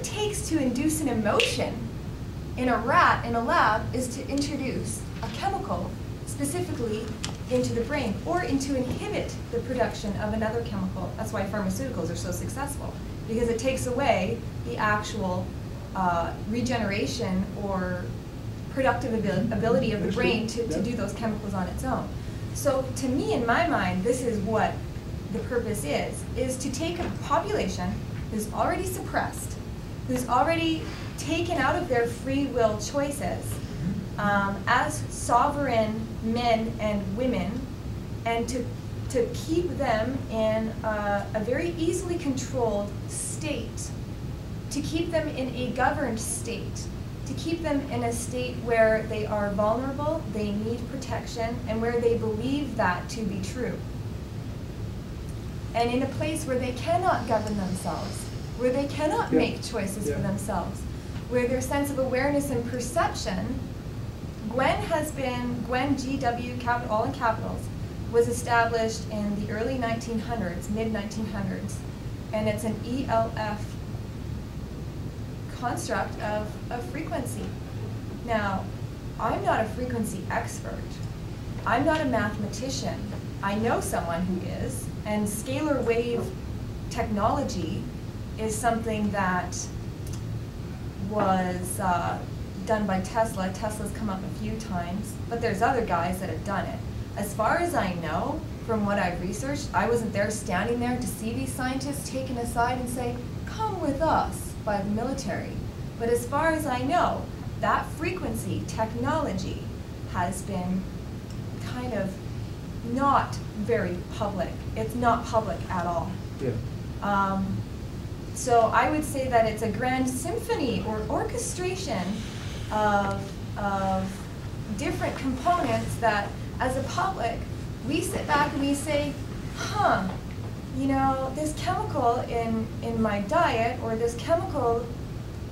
it takes to induce an emotion in a rat in a lab is to introduce a chemical specifically into the brain or to inhibit the production of another chemical. That's why pharmaceuticals are so successful, because it takes away the actual regeneration or productive ability of the brain to do those chemicals on its own. So to me, in my mind, this is what the purpose is to take a population who's already suppressed, who's already taken out of their free will choices as sovereign men and women, and to keep them in a very easily controlled state, to keep them in a governed state, to keep them in a state where they are vulnerable, they need protection, and where they believe that to be true. And in a place where they cannot govern themselves, where they cannot make choices for themselves, where their sense of awareness and perception, Gwen GW, all in capitals, was established in the early 1900s, mid-1900s, and it's an ELF construct of frequency. Now, I'm not a frequency expert. I'm not a mathematician. I know someone who is, and scalar wave technology is something that was done by Tesla. Tesla's come up a few times, but there's other guys that have done it. As far as I know, from what I've researched, I wasn't there standing there to see these scientists taken aside and say, come with us, by the military. But as far as I know, that frequency technology has been kind of not very public. It's not public at all. Yeah. So I would say that it's a grand symphony or orchestration of different components that, as a public, we sit back and we say, huh, you know, this chemical in my diet, or this chemical,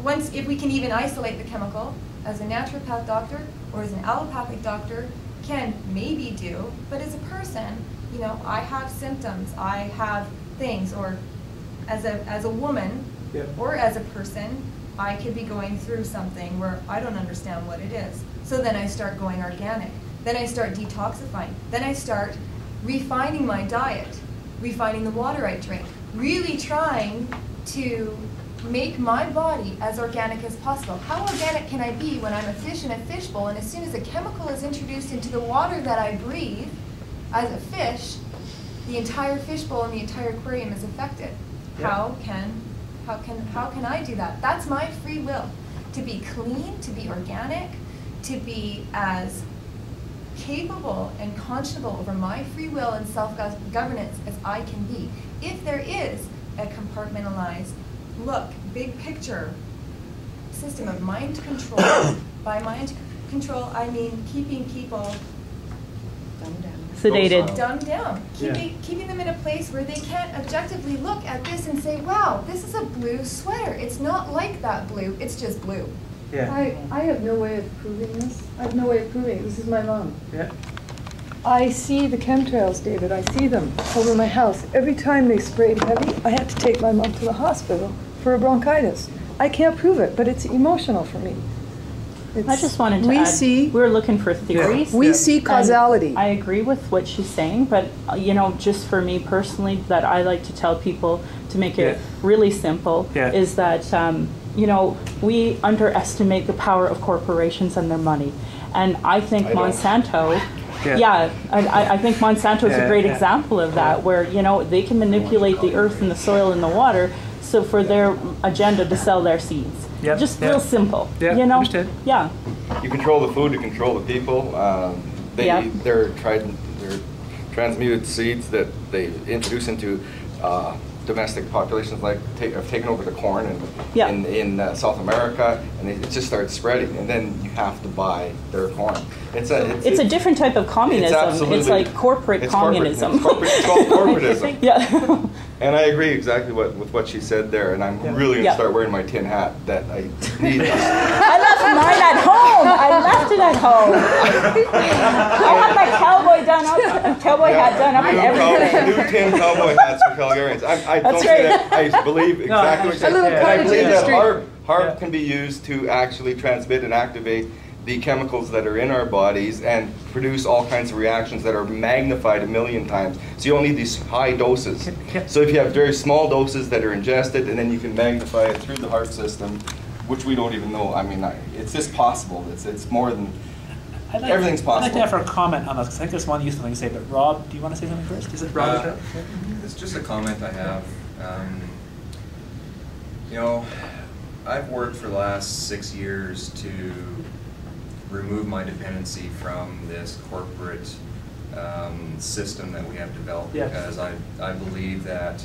if we can even isolate the chemical, as a naturopath doctor or as an allopathic doctor can maybe do, but as a person, you know, I have symptoms, I have things, or as a woman or as a person, I could be going through something where I don't understand what it is. So then I start going organic. Then I start detoxifying. Then I start refining my diet, refining the water I drink, really trying to make my body as organic as possible. How organic can I be when I'm a fish in a fishbowl, and as soon as a chemical is introduced into the water that I breathe as a fish, the entire fishbowl and the entire aquarium is affected? How can I do that? That's my free will. To be clean, to be organic, to be as capable and conscionable over my free will and self-governance as I can be. If there is a compartmentalized, look, big picture system of mind control, by mind control I mean keeping people dumbed down. Sedated. Dumbed down. Keeping them in a place where they can't objectively look at this and say, wow, this is a blue sweater. It's not like that blue, it's just blue. Yeah. I have no way of proving this. I have no way of proving it. This is my mom. Yeah. I see the chemtrails, David. I see them over my house. Every time they sprayed heavy, I had to take my mom to the hospital for a bronchitis. I can't prove it, but it's emotional for me. I just wanted to add, we're looking for theories. We see causality. I agree with what she's saying, but you know, just for me personally, that I like to tell people to make it really simple is that you know, we underestimate the power of corporations and their money, and I think Monsanto. I think Monsanto is a great example of that, where you know they can manipulate the earth and the soil and the water, so for their agenda to sell their seeds. Just real simple. You know? Understood. Yeah. You control the food to control the people. They're transmuted seeds that they introduce into domestic populations, like have taken over the corn in South America, and it just starts spreading, and then you have to buy their corn. It's a different type of communism. It's like corporate communism. It's called corporatism. And I agree exactly with what she said there, and I'm really going to start wearing my tin hat that I need. I left mine at home. I left it at home. I had my cowboy hat done up and everything. New tin cowboy hats for Calgarians. I don't say that. I believe exactly what you're saying. And I believe that HARP can be used to actually transmit and activate the chemicals that are in our bodies and produce all kinds of reactions that are magnified 1,000,000 times. So you don't need these high doses. So if you have very small doses that are ingested, and then you can magnify it through the HARP system, which we don't even know. I mean, it's just possible. It's more than, everything's possible. I'd like to have her comment on this, because I think there's one useful thing to say, but Rob, do you want to say something first? Is it Rob? It's just a comment I have. You know, I've worked for the last 6 years to remove my dependency from this corporate system that we have developed, because I believe that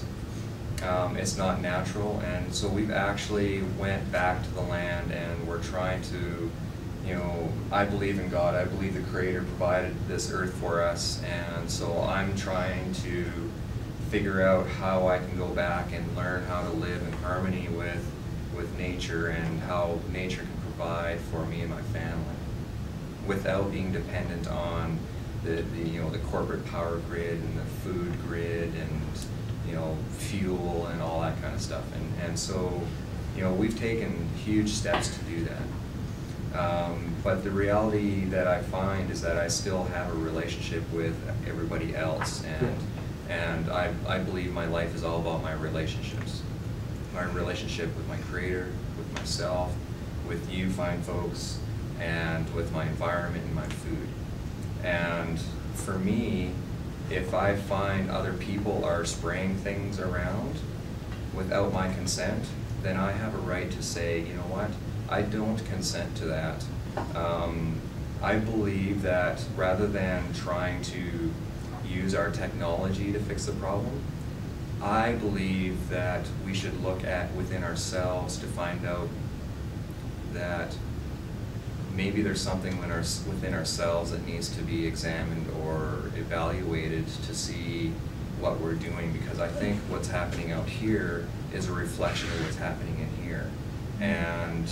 it's not natural, and so we've actually went back to the land and we're trying to, you know, I believe in God, I believe the Creator provided this earth for us, and so I'm trying to figure out how I can go back and learn how to live in harmony with nature, and how nature can provide for me and my family without being dependent on the you know, the corporate power grid and the food grid and, you know, fuel and all that kind of stuff. And so, you know, we've taken huge steps to do that. But the reality that I find is that I still have a relationship with everybody else, and I believe my life is all about my relationships. My relationship with my Creator, with myself, with you fine folks, and with my environment and my food. And for me, if I find other people are spraying things around without my consent, then I have a right to say, you know what, I don't consent to that. I believe that rather than trying to use our technology to fix the problem, I believe that we should look at within ourselves to find out that maybe there's something within ourselves that needs to be examined or evaluated to see what we're doing, because I think what's happening out here is a reflection of what's happening in here. And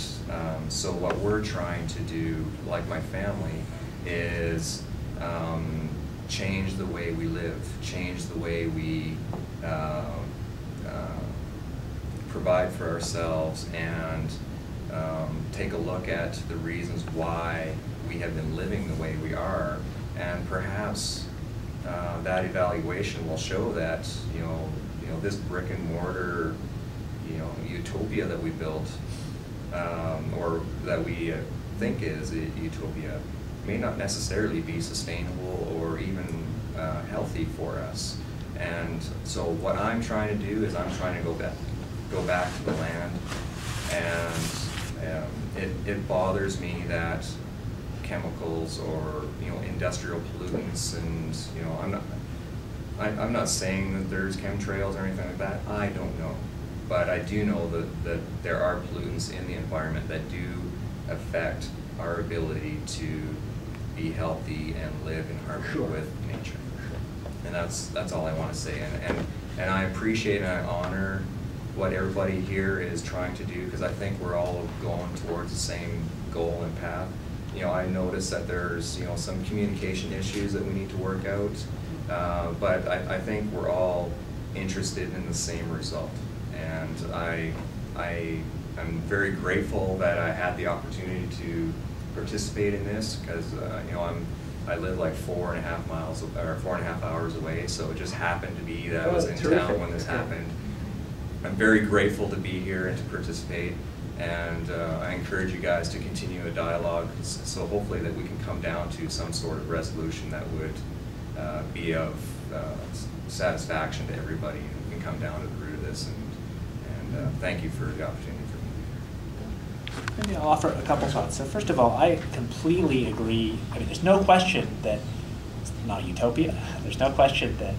so what we're trying to do, like my family, is change the way we live, change the way we provide for ourselves, and take a look at the reasons why we have been living the way we are, and perhaps that evaluation will show that you know this brick and mortar utopia that we built, or that we think is a utopia, may not necessarily be sustainable or even healthy for us. And so what I'm trying to do is I'm trying to go back to the land, and it bothers me that chemicals or industrial pollutants, and I'm not saying that there's chemtrails or anything like that. I don't know, but I do know that there are pollutants in the environment that do affect our ability to be healthy and live in harmony with nature. And that's all I want to say. And I appreciate and I honor what everybody here is trying to do, because I think we're all going towards the same goal and path. I noticed that there's some communication issues that we need to work out, but I think we're all interested in the same result. And I'm very grateful that I had the opportunity to participate in this, because I live like 4.5 hours away, so it just happened to be that I was in town when this happened. I'm very grateful to be here and to participate, and I encourage you guys to continue a dialogue, so hopefully that we can come down to some sort of resolution that would be of satisfaction to everybody, and we can come down to the root of this, and thank you for the opportunity for me. Maybe I'll offer a couple thoughts. So first of all, I completely agree. I mean, there's no question that it's not a utopia. There's no question that